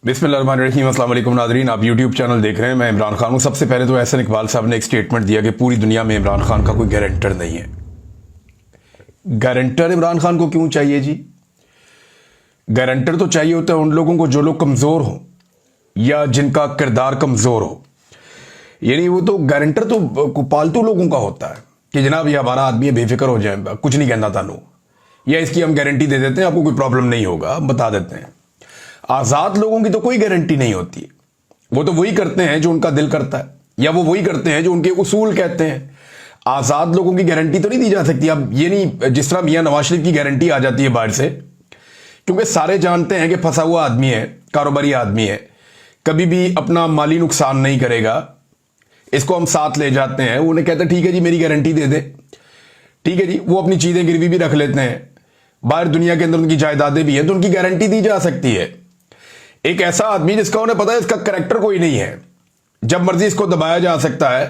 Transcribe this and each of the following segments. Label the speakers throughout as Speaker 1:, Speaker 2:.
Speaker 1: बिस्मिल्लाहिर्रहमानिर्रहीम। अस्सलाम वालेकुम नाज़रीन, आप यूट्यूब चैनल देख रहे हैं। मैं इमरान खान हूँ। सबसे पहले तो एहसन इकबाल साहब ने एक स्टेटमेंट दिया कि पूरी दुनिया में इमरान खान का कोई गारंटर नहीं है। गारंटर इमरान खान को क्यों चाहिए जी? गारंटर तो चाहिए होता है उन लोगों को जो लोग कमज़ोर हो या जिनका किरदार कमज़ोर हो। यानी वो तो गारंटर तो पालतू लोगों का होता है कि जनाब ये हमारा आदमी है, बेफिक्र हो जाए, कुछ नहीं कहना तानू, या इसकी हम गारंटी दे देते हैं, आपको कोई प्रॉब्लम नहीं होगा, हम बता देते हैं। आजाद लोगों की तो कोई गारंटी नहीं होती। वो तो वही करते हैं जो उनका दिल करता है, या वो वही करते हैं जो उनके उसूल कहते हैं। आजाद लोगों की गारंटी तो नहीं दी जा सकती। अब ये नहीं जिस तरह मियां नवाज शरीफ की गारंटी आ जाती है बाहर से, क्योंकि सारे जानते हैं कि फंसा हुआ आदमी है, कारोबारी आदमी है, कभी भी अपना माली नुकसान नहीं करेगा। इसको हम साथ ले जाते हैं, उन्हें कहते हैं ठीक है जी मेरी गारंटी दे दे, ठीक है जी। वो अपनी चीजें गिरवी भी रख लेते हैं, बाहर दुनिया के अंदर उनकी जायदादें भी हैं, तो उनकी गारंटी दी जा सकती है। एक ऐसा आदमी जिसका उन्हें पता है इसका करैक्टर कोई नहीं है, जब मर्जी इसको दबाया जा सकता है,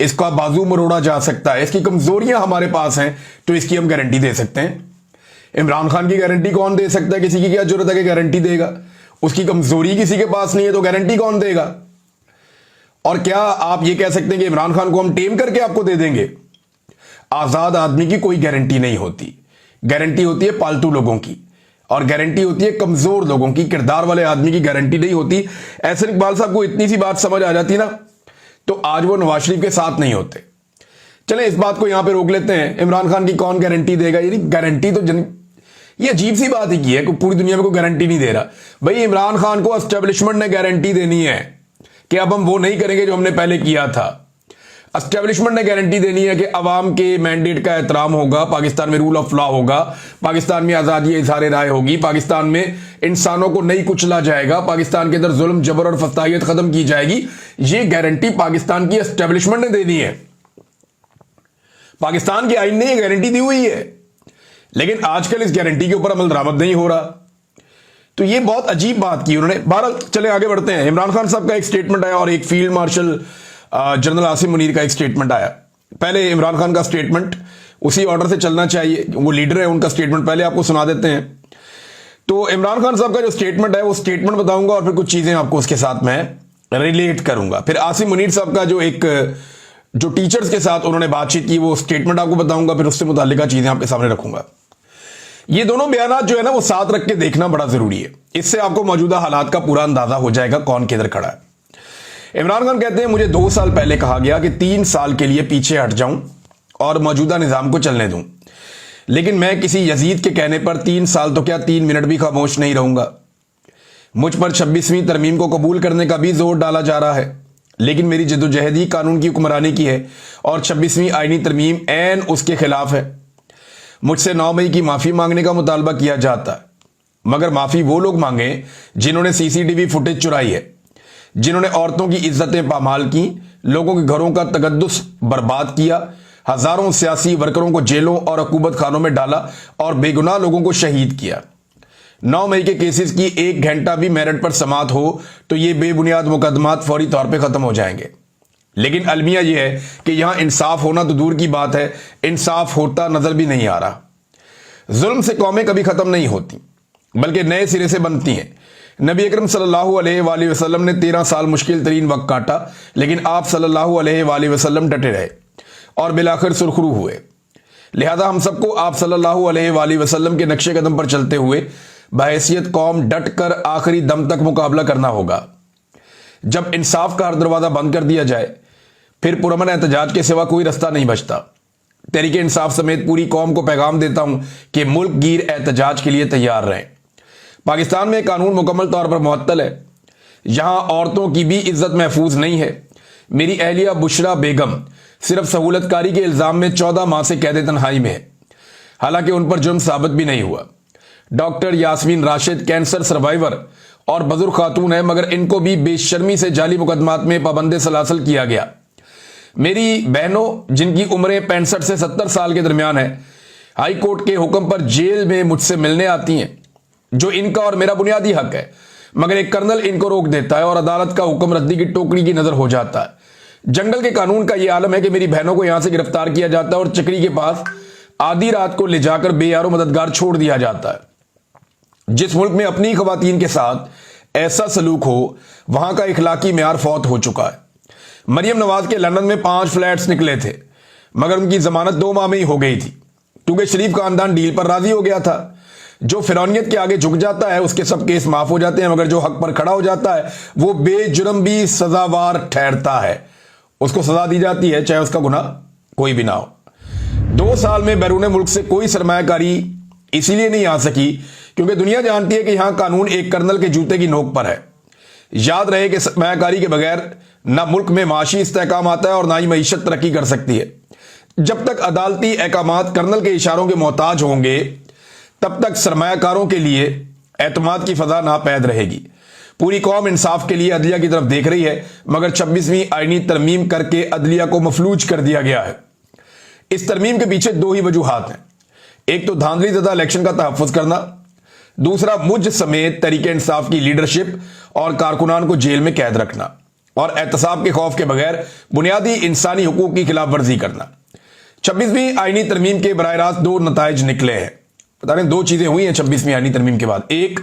Speaker 1: इसका बाजू मरोड़ा जा सकता है, इसकी कमजोरियां हमारे पास हैं, तो इसकी हम गारंटी दे सकते हैं। इमरान खान की गारंटी कौन दे सकता है? किसी की क्या जरूरत है कि गारंटी देगा? उसकी कमजोरी किसी के पास नहीं है तो गारंटी कौन देगा? और क्या आप ये कह सकते हैं कि इमरान खान को हम टेम करके आपको दे देंगे? आजाद आदमी की कोई गारंटी नहीं होती। गारंटी होती है पालतू लोगों की, और गारंटी होती है कमजोर लोगों की। किरदार वाले आदमी की गारंटी नहीं होती। एहसन इकबाल साहब को इतनी सी बात समझ आ जाती ना, तो आज वो नवाज शरीफ के साथ नहीं होते। चले इस बात को यहां पे रोक लेते हैं। इमरान खान की कौन गारंटी देगा? यानी गारंटी तो ये अजीब सी बात ही की है कि पूरी दुनिया में कोई गारंटी नहीं दे रहा। भाई इमरान खान को एस्टेब्लिशमेंट ने गारंटी देनी है कि अब हम वो नहीं करेंगे जो हमने पहले किया था। एस्टेब्लिशमेंट ने गारंटी देनी है कि अवाम के मैंडेट का एहतराम होगा, पाकिस्तान में रूल ऑफ लॉ होगा, पाकिस्तान में आज़ादी इज़हार राय होगी, पाकिस्तान में इंसानों को नहीं कुचला जाएगा, पाकिस्तान के अंदर जुल्म जबर और फसादियत खत्म की जाएगी। ये गारंटी पाकिस्तान की एस्टेब्लिशमेंट ने देनी है। पाकिस्तान की आईन ने यह गारंटी दी हुई है, लेकिन आजकल इस गारंटी के ऊपर अमल दरामद नहीं हो रहा। तो ये बहुत अजीब बात की उन्होंने। बहरहाल चले आगे बढ़ते हैं। इमरान खान साहब का एक स्टेटमेंट आया और एक field marshal general Asim Munir का एक स्टेटमेंट आया। पहले इमरान खान का स्टेटमेंट, उसी ऑर्डर से चलना चाहिए, वो लीडर है, उनका स्टेटमेंट पहले आपको सुना देते हैं। तो इमरान खान साहब का जो स्टेटमेंट है वो स्टेटमेंट बताऊंगा और फिर कुछ चीजें आपको उसके साथ मैं रिलेट करूंगा। फिर आसिम मुनीर साहब का जो टीचर्स के साथ उन्होंने बातचीत की वो स्टेटमेंट आपको बताऊंगा, फिर उससे मुताल्लिका चीजें आपके सामने रखूंगा। ये दोनों बयान जो है ना वो साथ रख के देखना बड़ा जरूरी है। इससे आपको मौजूदा हालात का पूरा अंदाजा हो जाएगा कौन किधर खड़ा है। इमरान खान कहते हैं मुझे 2 साल पहले कहा गया कि 3 साल के लिए पीछे हट जाऊं और मौजूदा निजाम को चलने दूं, लेकिन मैं किसी यजीद के कहने पर 3 साल तो क्या 3 मिनट भी खामोश नहीं रहूंगा। मुझ पर 26वीं तरमीम को कबूल करने का भी जोर डाला जा रहा है, लेकिन मेरी जद्दोजहद ही कानून की हुक्मरानी की है और 26वीं आईनी तरमीम ऐन उसके खिलाफ है। मुझसे 9 मई की माफी मांगने का मुतालबा किया जाता है, मगर माफी वो लोग मांगे जिन्होंने सीसीटीवी फुटेज चुराई है, जिन्होंने औरतों की इज्जतें पामाल की, लोगों के घरों का तकद्दुस बर्बाद किया, हजारों सियासी वर्करों को जेलों और हुकूमत खानों में डाला और बेगुनाह लोगों को शहीद किया। 9 मई के केसेस की 1 घंटा भी मेरिट पर समात हो तो ये बेबुनियाद मुकदमात फौरी तौर पर खत्म हो जाएंगे। लेकिन अलमिया यह है कि यहां इंसाफ होना तो दूर की बात है, इंसाफ होता नजर भी नहीं आ रहा। जुल्म से कौमें कभी खत्म नहीं होती, बल्कि नए सिरे से बनती हैं। नबी अकरम सल्लल्लाहु अलैहि वसल्लम ने 13 साल मुश्किल तरीन वक्त काटा, लेकिन आप सल्लल्लाहु अलैहि वसल्लम डटे रहे और बिलाखिर सुरखरू हुए। लिहाजा हम सबको आप सल्लल्लाहु अलैहि वसल्लम के नक्शे कदम पर चलते हुए बहैसियत कौम डट कर आखिरी दम तक मुकाबला करना होगा। जब इंसाफ का हर दरवाजा बंद कर दिया जाए, फिर पुरअमन एहतजाज के सिवा कोई रास्ता नहीं बचता। तहरीक इंसाफ समेत पूरी कौम को पैगाम देता हूं कि मुल्क गिर एहतजाज के लिए तैयार रहें। पाकिस्तान में कानून मुकम्मल तौर पर मुअत्तल है, यहां औरतों की भी इज्जत महफूज नहीं है। मेरी अहलिया बुशरा बेगम सिर्फ सहूलतकारी के इल्जाम में 14 माह से कैद तन्हाई में है, हालांकि उन पर जुर्म साबित भी नहीं हुआ। Doctor Yasmeen Rashid cancer survivor और बुजुर्ग खातून है, मगर इनको भी बेशर्मी से जाली मुकदमात में पाबंद सलासल किया गया। मेरी बहनों जिनकी उम्रें 65 से 70 साल के दरमियान है, हाई कोर्ट के हुक्म पर जेल में मुझसे मिलने आती हैं, जो इनका और मेरा बुनियादी हक है, मगर एक कर्नल इनको रोक देता है और अदालत का हुक्म रद्दी की टोकरी की नजर हो जाता है। जंगल के कानून का यह आलम है कि मेरी बहनों को यहां से गिरफ्तार किया जाता है और चक्री के पास आधी रात को ले जाकर बेयारो मददगार छोड़ दिया जाता है। जिस मुल्क में अपनी खवातीन के साथ ऐसा सलूक हो, वहां का इखलाकी म्यार फौत हो चुका है। मरियम नवाज के लंदन में 5 फ्लैट्स निकले थे, मगर उनकी जमानत 2 माह में ही हो गई थी, क्योंकि शरीफ खानदान डील पर राजी हो गया था। जो फिरौनियत के आगे झुक जाता है उसके सब केस माफ हो जाते हैं, मगर जो हक पर खड़ा हो जाता है वो बेजुर्म भी सजावार ठहरता है, उसको सजा दी जाती है, चाहे उसका गुनाह कोई भी ना हो। 2 साल में बैरून मुल्क से कोई सरमायाकारी इसीलिए नहीं आ सकी क्योंकि दुनिया जानती है कि यहां कानून एक कर्नल के जूते की नोक पर है। याद रहे कि सरमायाकारी के बगैर ना मुल्क में माशी इस्तेहकाम आता है और ना ही मईशत तरक्की कर सकती है। जब तक अदालती अहकामात कर्नल के इशारों के मोहताज होंगे, तब तक सरमायाकारों के लिए एतमाद की फजा नापैद रहेगी। पूरी कौम इंसाफ के लिए अदलिया की तरफ देख रही है, मगर 26वीं आईनी तरमीम करके अदलिया को मफलूज कर दिया गया है। इस तरमीम के पीछे 2 ही वजूहात हैं। एक तो धांधली ज़दा इलेक्शन का तहफ़्फ़ुज़ करना, दूसरा मुझ समेत तरीके इंसाफ की लीडरशिप और कारकुनान को जेल में कैद रखना और एहतसाब के खौफ के बगैर बुनियादी इंसानी हुकूक की खिलाफ वर्जी करना। 26वीं आईनी तरमीम के बराह रास्त 2 नताइज निकले हैं। बता रहे 2 चीजें हुई हैं 26वीं आईनी तरमीम के बाद। एक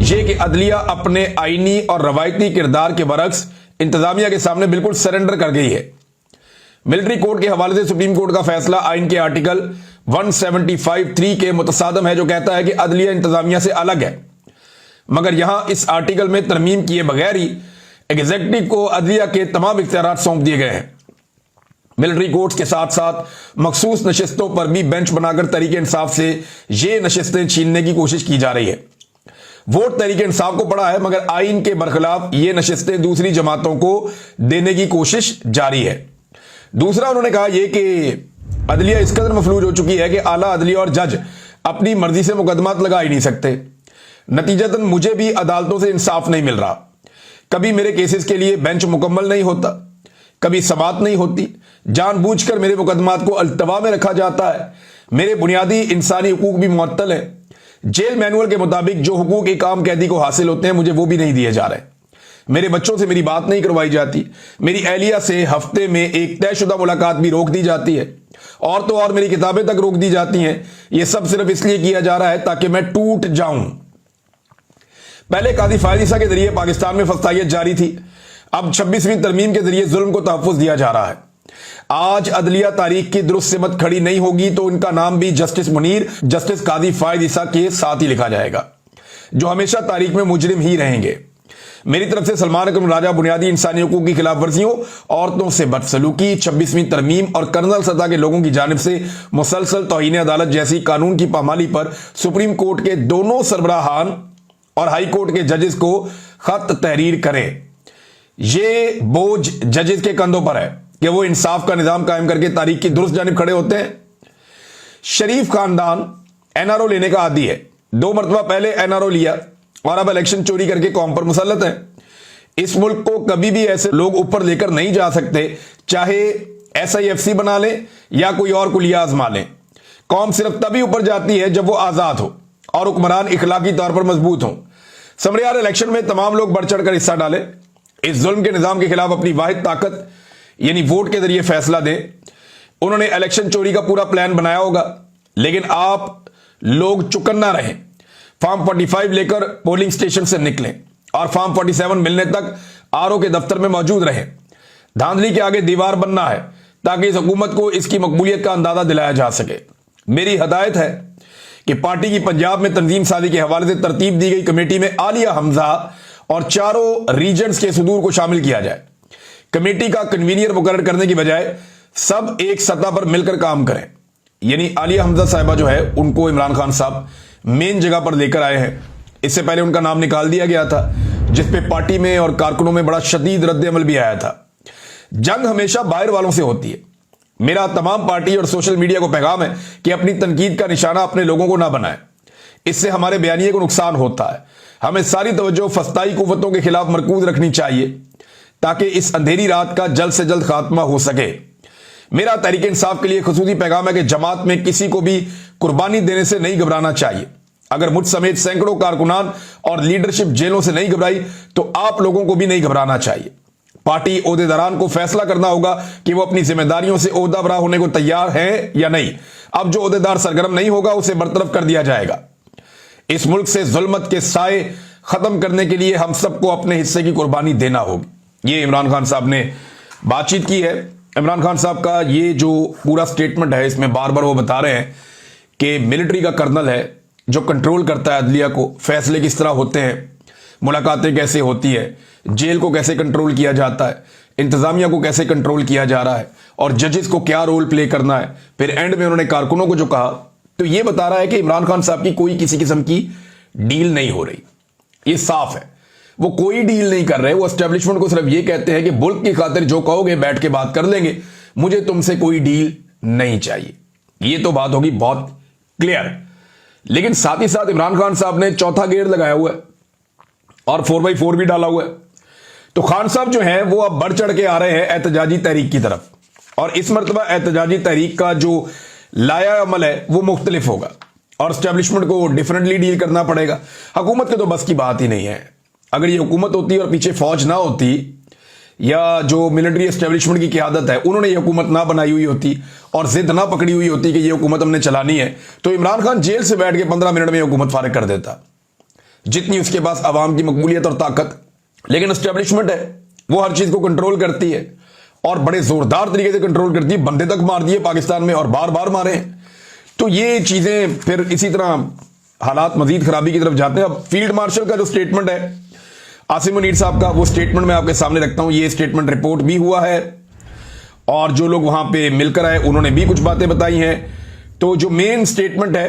Speaker 1: ये कि अदलिया अपने आईनी और रवायती किरदार के बरक्स इंतजामिया के सामने बिल्कुल सरेंडर कर गई है। मिलिट्री कोड के हवाले से सुप्रीम कोर्ट का फैसला आइन के आर्टिकल 175(3) के मुतसादम है, जो कहता है कि अदलिया इंतजामिया से अलग है, मगर यहां इस आर्टिकल में तरमीम किए बगैर ही एग्जीक्यूटिव को अदलिया के तमाम इख्तियारात सौंप दिए गए हैं। मिलिट्री कोर्ट्स के साथ साथ मखसूस नशिस्तों पर भी बेंच बनाकर तरीके इंसाफ से ये नशिस्तें छीनने की कोशिश की जा रही है। वोट तरीके इंसाफ को पड़ा है, मगर आइन के बरखिलाफ ये नशिस्तें दूसरी जमातों को देने की कोशिश जारी है। दूसरा उन्होंने कहा यह कि अदलिया इस कदर मफलूज हो चुकी है कि आला अदलिया और जज अपनी मर्जी से मुकदमात लगा ही नहीं सकते। नतीजतन मुझे भी अदालतों से इंसाफ नहीं मिल रहा। कभी मेरे केसेस के लिए बेंच मुकम्मल नहीं होता, कभी समाअत नहीं होती, जानबूझकर मेरे मुकदमात को अल्तवा में रखा जाता है। मेरे बुनियादी इंसानी हुकूक भी मुअत्तल है। जेल मैनुअल के मुताबिक जो हुकूक एक आम कैदी को हासिल होते हैं मुझे वो भी नहीं दिए जा रहे। मेरे बच्चों से मेरी बात नहीं करवाई जाती। मेरी एहलिया से हफ्ते में एक तयशुदा मुलाकात भी रोक दी जाती है, और तो और मेरी किताबें तक रोक दी जाती हैं। यह सब सिर्फ इसलिए किया जा रहा है ताकि मैं टूट जाऊं। पहले कादी फायद ईसा के जरिए पाकिस्तान में फसाइयत जारी थी, अब 26वीं तरमीम के जरिए जुल्म को तहफ़्फ़ुज़ दिया जा रहा है। आज अदलिया तारीख की दुरुस्त सिमत खड़ी नहीं होगी तो इनका नाम भी जस्टिस मुनीर, जस्टिस कादी फायद ईसा के साथ ही लिखा जाएगा, जो हमेशा तारीख में मुजरिम ही रहेंगे। मेरी तरफ से सलमान अकरम राजा बुनियादी इंसानी हुकूक की खिलाफ वर्जियों, औरतों से बदसलूकी, 26वीं तरमीम और कर्नल सतह के लोगों की जानिब से मुसलसल तौहीन अदालत जैसी कानून की पामाली पर सुप्रीम कोर्ट के दोनों सरबराहान और हाई कोर्ट के जजेस को खत तहरीर करें। ये बोझ जजेस के कंधों पर है कि वो इंसाफ का निजाम कायम करके तारीख की दुरुस्त जानिब खड़े होते हैं। शरीफ खानदान एनआरओ लेने का आदी है। 2 मरतबा पहले एनआरओ लिया और अब इलेक्शन चोरी करके कौम पर मुसल्लत है। इस मुल्क को कभी भी ऐसे लोग ऊपर लेकर नहीं जा सकते, चाहे SIFC बना लें या कोई और कुलिया आजमा लें। कौम सिर्फ तभी ऊपर जाती है जब वो आजाद हो और हुक्मरान इखलाकी तौर पर मजबूत हो। समरियार इलेक्शन में तमाम लोग बढ़ चढ़कर हिस्सा डालें, इस जुल्म के निजाम के खिलाफ अपनी वाहिद ताकत यानी वोट के जरिए फैसला दें। उन्होंने इलेक्शन चोरी का पूरा प्लान बनाया होगा, लेकिन आप लोग चुकन्ना रहें। फॉर्म 45 लेकर पोलिंग स्टेशन से निकलें और फॉर्म 47 मिलने तक RO के दफ्तर में मौजूद रहें। धांधली के आगे दीवार बनना है ताकि इस हुकूमत को इसकी मकबूलियत का अंदाजा दिलाया जा सके। मेरी हदायत है कि पार्टी की पंजाब में तंजीम साजी के हवाले से तरतीब दी गई कमेटी में आलिया हमजा और चारों रीजन्स के सुदूर को शामिल किया जाए। कमेटी का कन्वीनियर मुकर्रर करने की बजाय सब एक सतह पर मिलकर काम करें। यानी आलिया हमजा साहिबा जो है उनको इमरान खान साहब मेन जगह पर लेकर आए हैं। इससे पहले उनका नाम निकाल दिया गया था, जिसपे पार्टी में और कारकुनों में बड़ा शदीद रद्द-ए-अमल भी आया था। जंग हमेशा बाहर वालों से होती है। मेरा तमाम पार्टी और सोशल मीडिया को पैगाम है कि अपनी तनकीद का निशाना अपने लोगों को ना बनाएं। इससे हमारे बयानिए को नुकसान होता है। हमें सारी तवज्जो फस्ताई कुव्वतों के खिलाफ मरकूज रखनी चाहिए ताकि इस अंधेरी रात का जल्द से जल्द खात्मा हो सके। मेरा तहरीक इंसाफ के लिए खुसूसी पैगाम है कि जमात में किसी को भी कुर्बानी देने से नहीं घबराना चाहिए। अगर मुझ समेत सैकड़ों कारकुनान और लीडरशिप जेलों से नहीं घबराई तो आप लोगों को भी नहीं घबराना चाहिए। पार्टी ओहदेदारान को फैसला करना होगा कि वो अपनी जिम्मेदारियों से ओहदा बरा होने को तैयार है या नहीं। अब जो ओहदेदार सरगर्म नहीं होगा उसे बरतरफ कर दिया जाएगा। इस मुल्क से जुल्मत के साए खत्म करने के लिए हम सबको अपने हिस्से की कुर्बानी देना होगी। ये इमरान खान साहब ने बातचीत की है। इमरान खान साहब का ये जो पूरा स्टेटमेंट है, इसमें बार बार वो बता रहे हैं कि मिलिट्री का कर्नल है जो कंट्रोल करता है अदलिया को, फैसले किस तरह होते हैं, मुलाकातें कैसे होती है, जेल को कैसे कंट्रोल किया जाता है, इंतजामिया को कैसे कंट्रोल किया जा रहा है और जजेस को क्या रोल प्ले करना है। फिर एंड में उन्होंने कारकुनों को जो कहा, तो ये बता रहा है कि इमरान खान साहब की कोई किसी किस्म की डील नहीं हो रही। ये साफ है, वो कोई डील नहीं कर रहे। वो एस्टेब्लिशमेंट को सिर्फ ये कहते हैं कि मुल्क की खातिर जो कहोगे बैठ के बात कर लेंगे, मुझे तुमसे कोई डील नहीं चाहिए। ये तो बात होगी बहुत क्लियर। लेकिन साथ ही साथ इमरान खान साहब ने चौथा गेयर लगाया हुआ है और 4x4 भी डाला हुआ है। तो खान साहब जो है वो अब बढ़ चढ़ के आ रहे हैं एहतजाजी तहरीक की तरफ, और इस मरतबा एहतजाजी तहरीक का जो लाया अमल है वो मुख्तलिफ होगा और एस्टेब्लिशमेंट को डिफरेंटली डील करना पड़ेगा। हुकूमत के तो बस की बात ही नहीं है। अगर ये हुकूमत होती और पीछे फौज ना होती, या जो मिलिट्री एस्टेब्लिशमेंट की क़यादत है उन्होंने ये हुकूमत ना बनाई हुई होती और जिद ना पकड़ी हुई होती कि ये हुकूमत हमने चलानी है, तो इमरान खान जेल से बैठ के 15 मिनट में हुकूमत फारिग कर देता, जितनी उसके पास अवाम की मकबूलियत और ताकत। लेकिन एस्टेब्लिशमेंट है, वो हर चीज को कंट्रोल करती है और बड़े जोरदार तरीके से कंट्रोल करती है। बंदे तक मार दिए पाकिस्तान में और बार बार मारे हैं। तो ये चीजें फिर इसी तरह हालात मजीद खराबी की तरफ जाते हैं। अब फील्ड मार्शल का जो स्टेटमेंट है आसिम मुनीर साहब का, वो स्टेटमेंट मैं आपके सामने रखता हूं। ये स्टेटमेंट रिपोर्ट भी हुआ है और जो लोग वहां पे मिलकर आए उन्होंने भी कुछ बातें बताई हैं। तो जो मेन स्टेटमेंट है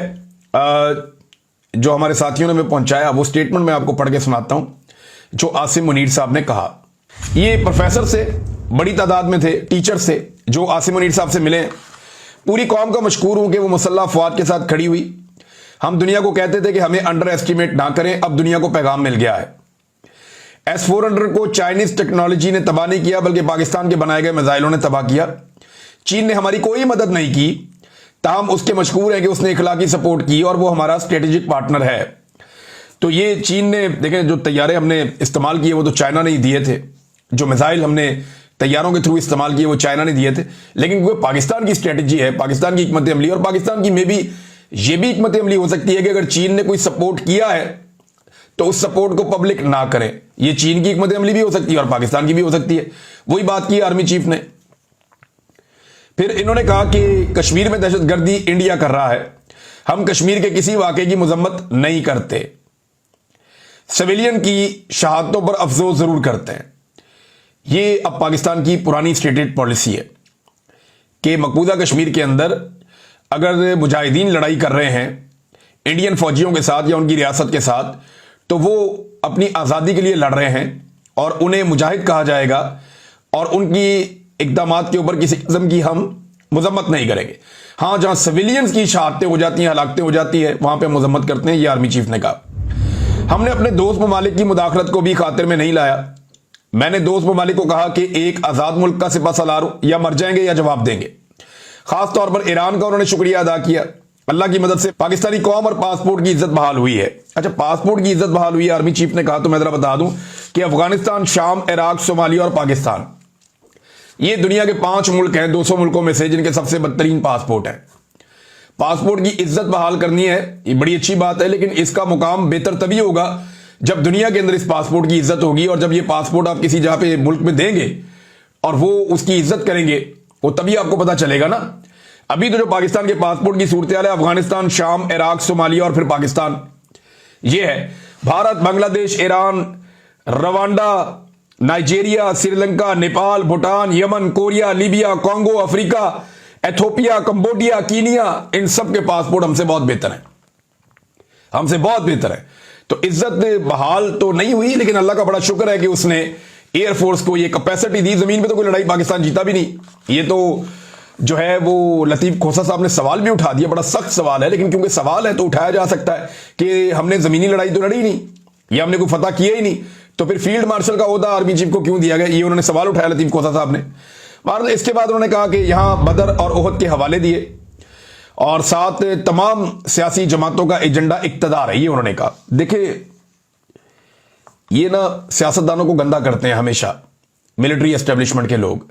Speaker 1: जो हमारे साथियों ने हमें पहुंचाया, वो स्टेटमेंट मैं आपको पढ़ के सुनाता हूं जो आसिम मुनीर साहब ने कहा। ये प्रोफेसर से बड़ी तादाद में थे, टीचर से जो आसिम मुनीर साहब से मिले। पूरी कौम का मशकूर हूं कि वो मुसल्लह अफवाद के साथ खड़ी हुई। हम दुनिया को कहते थे कि हमें अंडर एस्टिमेट ना करें, अब दुनिया को पैगाम मिल गया है। S-400 को चाइनीज टेक्नोलॉजी ने तबाह नहीं किया, बल्कि पाकिस्तान के बनाए गए मिसाइलों ने तबाह किया। चीन ने हमारी कोई मदद नहीं की, ताहम उसके मशकूर है कि उसने इखलाकी सपोर्ट की और वो हमारा स्ट्रेटेजिक पार्टनर है। तो ये चीन ने, देखें, जो तैयारे हमने इस्तेमाल किए वो तो चाइना ने ही दिए थे, जो मिसाइल हमने तैयारों के थ्रू इस्तेमाल किए वो चाइना ने दिए थे। लेकिन वो पाकिस्तान की स्ट्रेटेजी है, पाकिस्तान की हिकमत अमली, और पाकिस्तान की में भी ये भी हिकमत अमली हो सकती है कि अगर चीन ने कोई सपोर्ट किया है तो उस सपोर्ट को पब्लिक ना करें। ये चीन की हिकमत अमली भी हो सकती है और पाकिस्तान की भी हो सकती है। वही बात की आर्मी चीफ ने। फिर इन्होंने कहा कि कश्मीर में दहशतगर्दी इंडिया कर रहा है, हम कश्मीर के किसी वाकये की मजम्मत नहीं करते, सिविलियन की शहादतों पर अफसोस जरूर करते हैं। ये अब पाकिस्तान की पुरानी स्टेटेड पॉलिसी है कि मकबूजा कश्मीर के अंदर अगर मुजाहिदीन लड़ाई कर रहे हैं इंडियन फौजियों के साथ या उनकी रियासत के साथ, तो वो अपनी आज़ादी के लिए लड़ रहे हैं और उन्हें मुजाहिद कहा जाएगा और उनकी इक़दामात के ऊपर किसी किस्म की हम मजम्मत नहीं करेंगे। हाँ, जहां सिविलियंस की शहादतें हो जाती हैं, हलाकतें हो जाती है, वहां पे मजम्मत करते हैं। ये आर्मी चीफ ने कहा। हमने अपने दोस्त ममालिक की मुदाखलत को भी खातिर में नहीं लाया। मैंने दोस्त ममालिक को कहा कि एक आज़ाद मुल्क का सिपह सलार या मर जाएंगे या जवाब देंगे। खास तौर पर ईरान का उन्होंने शुक्रिया अदा किया। अल्लाह की मदद से पाकिस्तानी कौम और पासपोर्ट की इज्जत बहाल हुई है। अच्छा, पासपोर्ट की इज्जत बहाल हुई है आर्मी चीफ ने कहा। तो मैं जरा बता दूं कि अफगानिस्तान, शाम, इराक, सोमालिया और पाकिस्तान, ये दुनिया के 5 मुल्क हैं 200 मुल्कों में से जिनके सबसे बदतरीन पासपोर्ट है। पासपोर्ट की इज्जत बहाल करनी है, ये बड़ी अच्छी बात है, लेकिन इसका मुकाम बेहतर तभी होगा जब दुनिया के अंदर इस पासपोर्ट की इज्जत होगी। और जब ये पासपोर्ट आप किसी जहां पे मुल्क में देंगे और वो उसकी इज्जत करेंगे, वो तभी आपको पता चलेगा ना। अभी तो जो पाकिस्तान के पासपोर्ट की सूरत हाल है, अफगानिस्तान, शाम, इराक, सोमालिया और फिर पाकिस्तान, ये है। Bharat, Bangladesh, Iran, Rwanda, Nigeria, Sri Lanka, Nepal, Bhutan, Yemen, Korea, Libya, Congo, Africa, Ethiopia, Cambodia, Kenya, इन सब के पासपोर्ट हमसे बहुत बेहतर है, हमसे बहुत बेहतर है। तो इज्जत बहाल तो नहीं हुई, लेकिन अल्लाह का बड़ा शुक्र है कि उसने एयरफोर्स को ये कैपेसिटी दी। जमीन पे तो कोई लड़ाई पाकिस्तान जीता भी नहीं। ये तो जो है वो लतीफ खोसा साहब ने सवाल भी उठा दिया, बड़ा सख्त सवाल है, लेकिन क्योंकि सवाल है तो उठाया जा सकता है कि हमने जमीनी लड़ाई तो लड़ी नहीं या हमने कोई फतह किया ही नहीं, तो फिर फील्ड मार्शल का ओहदा आर्मी चीफ को क्यों दिया गया? ये उन्होंने सवाल उठाया लतीफ खोसा साहब ने। इसके बाद उन्होंने कहा कि यहां बदर और ओहद के हवाले दिए और साथ तमाम सियासी जमातों का एजेंडा इक्तदार है, ये उन्होंने कहा। देखिए, ये ना सियासतदानों को गंदा करते हैं हमेशा मिलिट्री एस्टेब्लिशमेंट के लोग।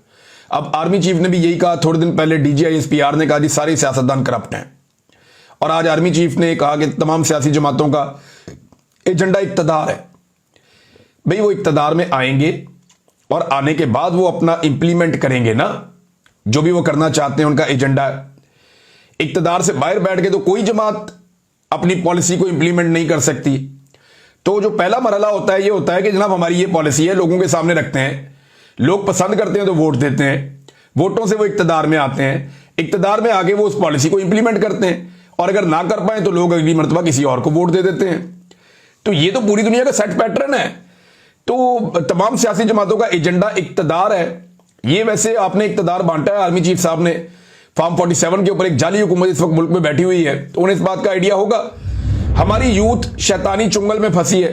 Speaker 1: अब आर्मी चीफ ने भी यही कहा, थोड़े दिन पहले DGISPR ने कहा कि सारे सियासतदान करप्ट हैं, और आज आर्मी चीफ ने कहा कि तमाम सियासी जमातों का एजेंडा इक्तदार है। भाई वो इक्तदार में आएंगे और आने के बाद वो अपना इंप्लीमेंट करेंगे ना, जो भी वो करना चाहते हैं, उनका एजेंडा है। इक्तदार से बाहर बैठ के तो कोई जमात अपनी पॉलिसी को इंप्लीमेंट नहीं कर सकती। तो जो पहला मरहला होता है ये होता है कि जनाब हमारी ये पॉलिसी है, लोगों के सामने रखते हैं, लोग पसंद करते हैं तो वोट देते हैं, वोटों से वो इक्तदार में आते हैं, इक्तदार में आके वो उस पॉलिसी को इंप्लीमेंट करते हैं, और अगर ना कर पाए तो लोग अगली मरतबा किसी और को वोट दे देते हैं। तो ये तो पूरी दुनिया का सेट पैटर्न है। तो तमाम सियासी जमातों का एजेंडा इक्तदार है। ये वैसे आपने इक्तदार बांटा है, आर्मी चीफ साहब ने फॉर्म 47 के ऊपर एक जाली हुकूमत इस वक्त मुल्क में बैठी हुई है, तो उन्हें इस बात का आइडिया होगा। हमारी यूथ शैतानी चुंगल में फंसी है,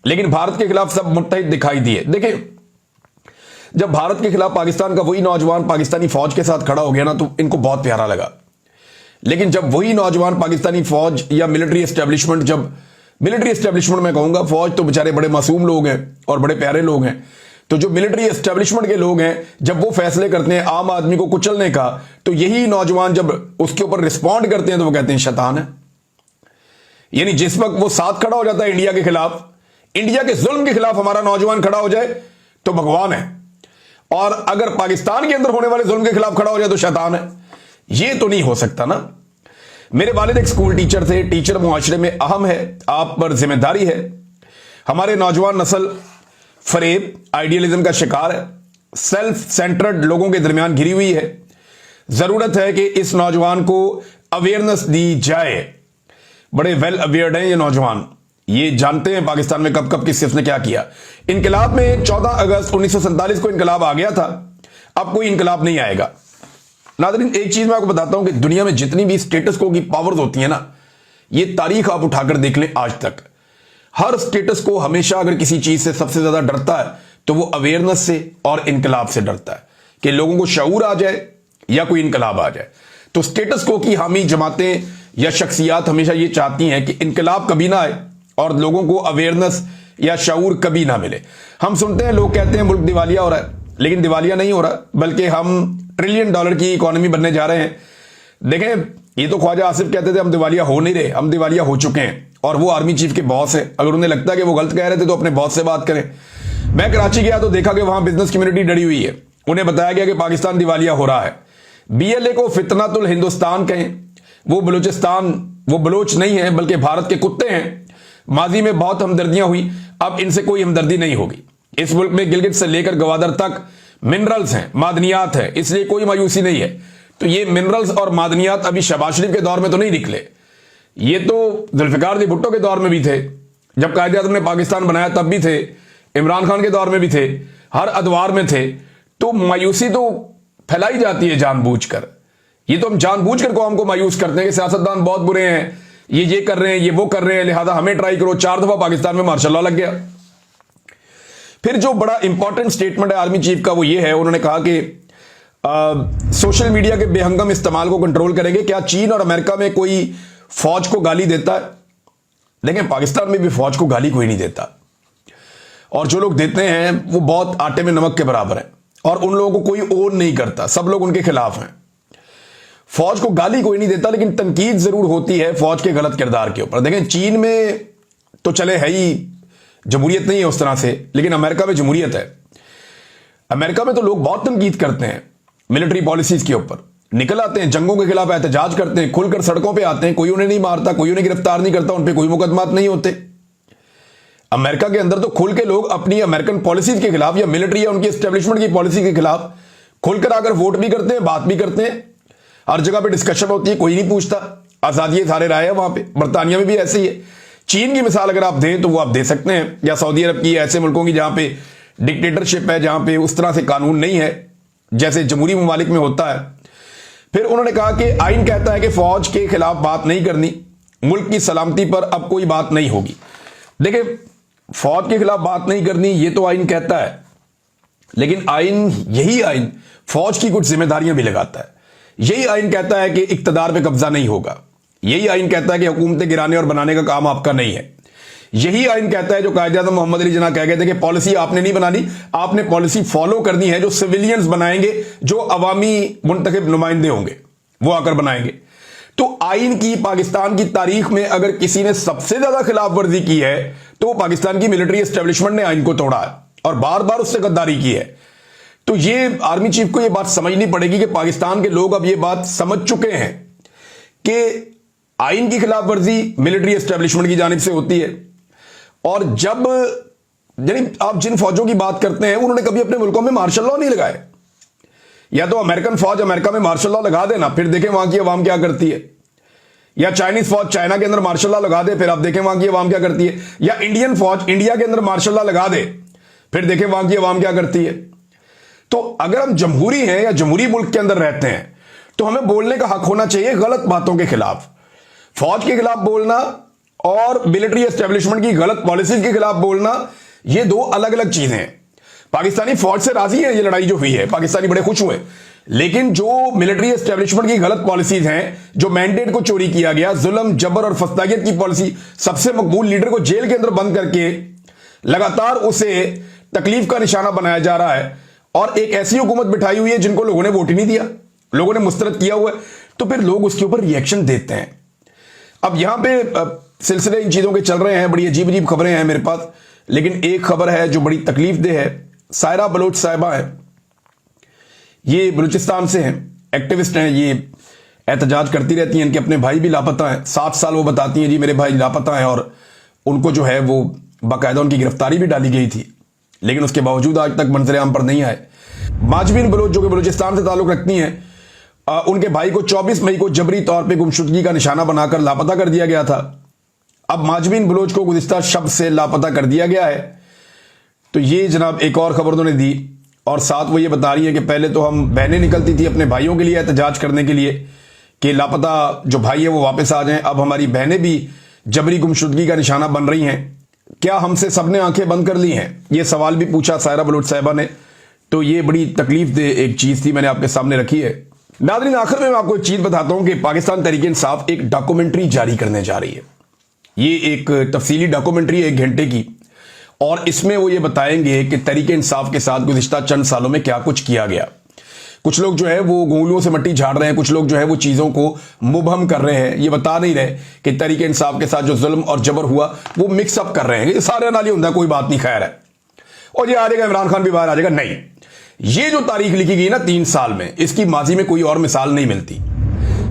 Speaker 1: लेकिन भारत के खिलाफ सब मुत्तहिद दिखाई दिए। देखिए, जब भारत के खिलाफ पाकिस्तान का वही नौजवान पाकिस्तानी फौज के साथ खड़ा हो गया ना, तो इनको बहुत प्यारा लगा। लेकिन जब वही नौजवान पाकिस्तानी फौज या मिलिट्री एस्टेब्लिशमेंट, जब मिलिट्री एस्टेब्लिशमेंट में कहूंगा, फौज तो बेचारे बड़े मासूम लोग हैं और बड़े प्यारे लोग हैं, तो जो मिलिट्री एस्टेब्लिशमेंट के लोग हैं, जब वो फैसले करते हैं आम आदमी को कुचलने का, तो यही नौजवान जब उसके ऊपर रिस्पॉन्ड करते हैं तो वो कहते हैं शैतान है। यानी जिस वक्त वो साथ खड़ा हो जाता है इंडिया के खिलाफ, इंडिया के जुल्म के खिलाफ हमारा नौजवान खड़ा हो जाए तो भगवान है, और अगर पाकिस्तान के अंदर होने वाले जुल्म के खिलाफ खड़ा हो जाए तो शैतान है। ये तो नहीं हो सकता ना। मेरे वालिद एक स्कूल टीचर थे। टीचर मुआशरे में अहम है, आप पर जिम्मेदारी है। हमारे नौजवान नस्ल फरेब, आइडियलिज्म का शिकार है, सेल्फ सेंटर्ड लोगों के दरमियान घिरी हुई है। जरूरत है कि इस नौजवान को अवेयरनेस दी जाए। बड़े वेल अवेयर्ड हैं ये नौजवान, ये जानते हैं पाकिस्तान में कब कब किसने क्या किया। इनकलाब में 14 अगस्त 1947 को इनकलाब आ गया था, अब कोई इनकलाब नहीं आएगा। नाज़रीन, एक चीज मैं आपको बताता हूं कि दुनिया में जितनी भी स्टेटस को की पावर्स होती है ना, ये तारीख आप उठाकर देख लें आज तक, हर स्टेटस को हमेशा अगर किसी चीज से सबसे ज्यादा डरता है तो वो अवेयरनेस से और इनकलाब से डरता है, कि लोगों को शऊर आ जाए या कोई इनकलाब आ जाए। तो स्टेटस को की हामी जमातें या शख्सियात हमेशा ये चाहती हैं कि इनकलाब कभी ना आए और लोगों को अवेयरनेस या शऊर कभी ना मिले। हम सुनते हैं, लोग कहते हैं मुल्क दिवालिया हो रहा है, लेकिन दिवालिया नहीं हो रहा, बल्कि हम $1 ट्रिलियन की इकोनॉमी बनने जा रहे हैं। देखें, ये तो ख्वाजा आसिफ कहते थे हम दिवालिया हो नहीं रहे, हम दिवालिया हो चुके हैं, और वो आर्मी चीफ के बॉस है। अगर उन्हें लगता है कि वो गलत कह रहे थे तो अपने बॉस से बात करें। मैं कराची गया तो देखा कि वहां बिजनेस कम्युनिटी डरी हुई है। उन्हें बताया गया कि पाकिस्तान दिवालिया हो रहा है। BLA को फितनातुल हिंदुस्तान कहें, वो बलूचिस्तान, वो बलोच नहीं है बल्कि भारत के कुत्ते हैं। माजी में बहुत हमदर्दियां हुई, अब इनसे कोई हमदर्दी नहीं होगी। इस मुल्क में गिलगित से लेकर गवादर तक मिनरल्स हैं, मादनियात है, इसलिए कोई मायूसी नहीं है। तो ये मिनरल्स और मादनियात अभी शहबाज शरीफ के दौर में तो नहीं निकले, ये तो जुल्फिकार जी भुट्टो के दौर में भी थे, जब कायदे आज़म ने पाकिस्तान बनाया तब भी थे, इमरान खान के दौर में भी थे, हर अदवार में थे। तो मायूसी तो फैलाई जाती है जानबूझकर। ये तो हम जानबूझकर कौम को मायूस करते हैं कि सियासतदान बहुत बुरे हैं, ये कर रहे हैं, ये वो कर रहे हैं, लिहाजा हमें ट्राई करो। 4 दफा पाकिस्तान में मार्शल लॉ लग गया। फिर जो बड़ा इंपॉर्टेंट स्टेटमेंट है आर्मी चीफ का वो ये है, उन्होंने कहा कि सोशल मीडिया के बेहंगम इस्तेमाल को कंट्रोल करेंगे। क्या चीन और अमेरिका में कोई फौज को गाली देता है? देखें, पाकिस्तान में भी फौज को गाली कोई नहीं देता, और जो लोग देते हैं वो बहुत आटे में नमक के बराबर है, और उन लोगों को कोई ओन नहीं करता, सब लोग उनके खिलाफ हैं। फौज को गाली कोई नहीं देता, लेकिन तनकीद जरूर होती है फौज के गलत किरदार के ऊपर। देखें, चीन में तो चले है ही जमहूरियत नहीं है उस तरह से, लेकिन अमेरिका में जमहूरियत है। अमेरिका में तो लोग बहुत तनकीद करते हैं मिलिट्री पॉलिसीज के ऊपर, निकल आते हैं, जंगों के खिलाफ एहतजाज करते हैं, खुलकर सड़कों पे आते हैं, कोई उन्हें नहीं मारता, कोई उन्हें गिरफ्तार नहीं करता, उन पे कोई मुकदमात नहीं होते। अमेरिका के अंदर तो खुल के लोग अपनी अमेरिकन पॉलिसीज के खिलाफ या मिलिट्री या उनकी एस्टेब्लिशमेंट की पॉलिसी के खिलाफ खुलकर आकर वोट भी करते हैं, बात भी करते हैं, हर जगह पे डिस्कशन होती है, कोई नहीं पूछता, आजादी सारे राय है वहां पे। बरतानिया में भी ऐसे ही है। चीन की मिसाल अगर आप दें तो वो आप दे सकते हैं, या सऊदी अरब की, ऐसे मुल्कों की जहां पे डिक्टेटरशिप है, जहां पे उस तरह से कानून नहीं है जैसे जमहूरी ममालिक में होता है। फिर उन्होंने कहा कि आइन कहता है कि फौज के खिलाफ बात नहीं करनी, मुल्क की सलामती पर अब कोई बात नहीं होगी। देखिए, फौज के खिलाफ बात नहीं करनी ये तो आइन कहता है, लेकिन यही आइन फौज की कुछ जिम्मेदारियां भी लगाता है। यही आइन कहता है कि इक्तदार पे कब्जा नहीं होगा। यही आइन कहता है कि हुकूमतें गिराने और बनाने का काम आपका नहीं है। यही आइन कहता है जो कायदे-ए-आज़म मोहम्मद अली जिन्ना कह गए थे कि पॉलिसी आपने नहीं बनानी, आपने पॉलिसी फॉलो करनी है जो सिविलियंस बनाएंगे, जो अवामी मुंतखब नुमाइंदे होंगे वो आकर बनाएंगे। तो आइन की पाकिस्तान की तारीख में अगर किसी ने सबसे ज्यादा खिलाफ वर्जी की है तो पाकिस्तान की मिलिट्री एस्टेब्लिशमेंट ने आइन को तोड़ा है और बार बार उससे गद्दारी की है। तो ये आर्मी चीफ को ये बात समझनी पड़ेगी कि पाकिस्तान के लोग अब ये बात समझ चुके हैं कि आइन की खिलाफ वर्जी मिलिट्री एस्टेब्लिशमेंट की जानिब से होती है। और जब यानी आप जिन फौजों की बात करते हैं उन्होंने कभी अपने मुल्कों में मार्शल लॉ नहीं लगाए। या तो अमेरिकन फौज अमेरिका में मार्शल लॉ लगा देना, फिर देखें वहां की अवाम क्या करती है। या चाइनीज फौज चाइना के अंदर मार्शल लॉ लगा दे, फिर आप देखें वहां की अवाम क्या करती है। या इंडियन फौज इंडिया के अंदर मार्शल लॉ लगा दे, फिर देखें वहां की अवाम क्या करती है। तो अगर हम जमहूरी हैं या जमहूरी मुल्क के अंदर रहते हैं तो हमें बोलने का हक होना चाहिए गलत बातों के खिलाफ। फौज के खिलाफ बोलना और मिलिट्री एस्टेब्लिशमेंट की गलत पॉलिसीज के खिलाफ बोलना, ये दो अलग अलग चीजें हैं। पाकिस्तानी फौज से राजी है ये लड़ाई जो हुई है, पाकिस्तानी बड़े खुश हुए, लेकिन जो मिलिट्री एस्टेब्लिशमेंट की गलत पॉलिसीज हैं, जो मैंडेट को चोरी किया गया, जुल्म जबर और फस्तागियत की पॉलिसी, सबसे मकबूल लीडर को जेल के अंदर बंद करके लगातार उसे तकलीफ का निशाना बनाया जा रहा है, और एक ऐसी हुकूमत बिठाई हुई है जिनको लोगों ने वोट ही नहीं दिया, लोगों ने मुस्तरद किया हुआ है, तो फिर लोग उसके ऊपर रिएक्शन देते हैं। अब यहां पे सिलसिले इन चीजों के चल रहे हैं, बड़ी अजीब अजीब खबरें हैं मेरे पास, लेकिन एक खबर है जो बड़ी तकलीफ दे है। सायरा बलोच साहिबा है, ये बलूचिस्तान से हैं, एक्टिविस्ट हैं, ये एहतजाज करती रहती हैं, इनके अपने भाई भी लापता हैं। 7 साल वो बताती हैं जी मेरे भाई लापता हैं, और उनको जो है वो बाकायदा उनकी गिरफ्तारी भी डाली गई थी, लेकिन उसके बावजूद आज तक मंजर आम पर नहीं आए। माजबीन बलोच जो कि बलूचिस्तान से ताल्लुक रखती हैं, उनके भाई को 24 मई को जबरी तौर पर गुमशुदगी का निशाना बनाकर लापता कर दिया गया था। अब माजबीन बलोच को गुज़िश्ता शब से लापता कर दिया गया है। तो ये जनाब एक और खबर उन्होंने दी, और साथ वो ये बता रही है कि पहले तो हम बहनें निकलती थी अपने भाइयों के लिए एहतजाज करने के लिए कि लापता जो भाई है वो वापस आ जाएं, अब हमारी बहनें भी जबरी गुमशुदगी का निशाना बन रही हैं। क्या हमसे सबने आंखें बंद कर ली हैं? ये सवाल भी पूछा सायरा बलोच साहिबा ने। तो ये बड़ी तकलीफ दे एक चीज थी, मैंने आपके सामने रखी है। नाज़रीन, आखिर में मैं आपको एक चीज बताता हूं कि पाकिस्तान तहरीक इंसाफ एक डॉक्यूमेंट्री जारी करने जा रही है। ये एक तफसीली डॉक्यूमेंट्री है 1 घंटे की, और इसमें वो ये बताएंगे कि तहरीक इंसाफ के साथ गुज़िश्ता चंद सालों में क्या कुछ किया गया। कुछ लोग जो है वो उंगलियों से मट्टी झाड़ रहे हैं, कुछ लोग जो है वो चीज़ों को मुबहम कर रहे हैं, ये बता नहीं रहे कि तहरीक इंसाफ के साथ जो जुल्म और जबर हुआ वो मिक्सअप कर रहे हैं। सारे नाली होता कोई बात नहीं, खैर है, और ये आ जाएगा इमरान खान भी बाहर आ जाएगा। नहीं, ये जो तारीख लिखी गई ना 3 साल में, इसकी माजी में कोई और मिसाल नहीं मिलती।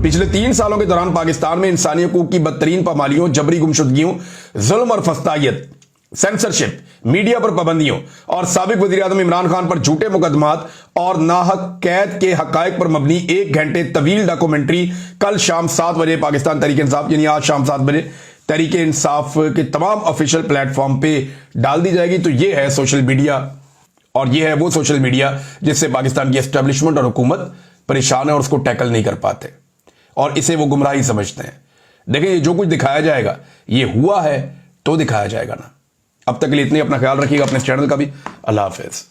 Speaker 1: पिछले 3 सालों के दौरान पाकिस्तान में इंसानी हकूक की बदतरीन पामालियों, जबरी गुमशुदगियों, जुल्म और फस्तागियत, सेंसरशिप, मीडिया पर पाबंदियों और साबिक वज़ीर आज़म इमरान खान पर झूठे मुकदमात और नाहक कैद के हकायक पर मबनी 1 घंटे तवील डॉक्यूमेंट्री कल शाम 7 बजे पाकिस्तान तहरीक इंसाफ यानी आज शाम 7 बजे तहरीक इंसाफ के तमाम ऑफिशियल प्लेटफॉर्म पे डाल दी जाएगी। तो ये है सोशल मीडिया, और ये है वो सोशल मीडिया जिससे पाकिस्तान की एस्टेब्लिशमेंट और हुकूमत परेशान है और उसको टैकल नहीं कर पाते, और इसे वो गुमराही समझते हैं। देखिए, जो कुछ दिखाया जाएगा ये हुआ है तो दिखाया जाएगा ना। अब तक के लिए इतने, अपना ख्याल रखिएगा, अपने चैनल का भी। अल्लाह हाफिज।